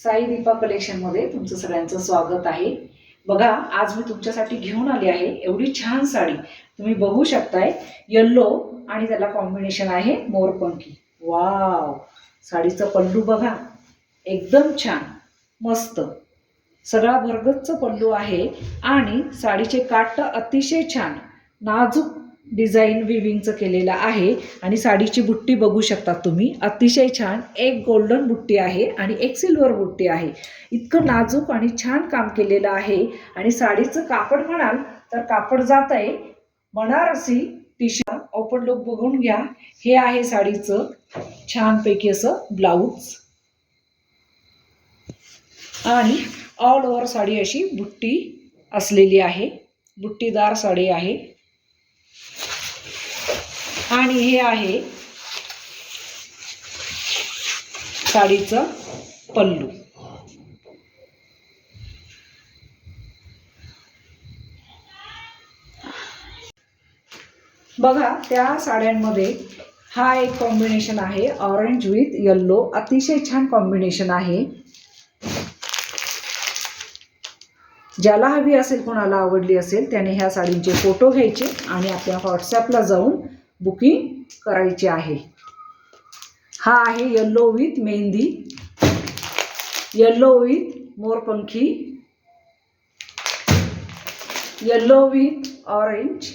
साई दीपा कलेक्शनमध्ये तुमचं सगळ्यांचं स्वागत आहे। बघा, आज मी तुमच्यासाठी घेऊन आली आहे एवढी छान साडी। तुम्ही बघू शकताय, येलो आणि त्याला कॉम्बिनेशन आहे मोरपंखी। वाव, साडीचं पल्लू बघा, एकदम छान मस्त, सगळा भरगच्च पल्लू आहे आणि साडीचे काठ अतिशय छान नाजूक डिझाइन विविंगचं केलेलं आहे आणि साडीची बुट्टी बघू शकता तुम्ही, अतिशय छान। एक गोल्डन बुट्टी आहे आणि एक सिल्वर बुट्टी आहे। इतकं नाजूक आणि छान काम केलेलं आहे आणि साडीचं कापड म्हणाल तर कापड जात आहे बनारसी टिश्यू। ओपन लुक बघून घ्या। हे आहे साडीचं छानपैकी असं ब्लाउज आणि ऑल ओव्हर साडी अशी बुट्टी असलेली आहे, बुट्टीदार साडी आहे। आणि हे आहे साडीचं पल्लू। बघा, त्या साड्यांमध्ये हा एक कॉम्बिनेशन आहे ऑरेंज विथ येलो, अतिशय छान कॉम्बिनेशन आहे। ज्याला हवी असेल, कोणाला आवडली असेल त्याने ह्या साडींचे फोटो घ्यायचे आणि आपल्या व्हॉट्सॲपला जाऊन बुकिंग करायची आहे। हा आहे yellow with mehndi, yellow with morpankhi, yellow with orange,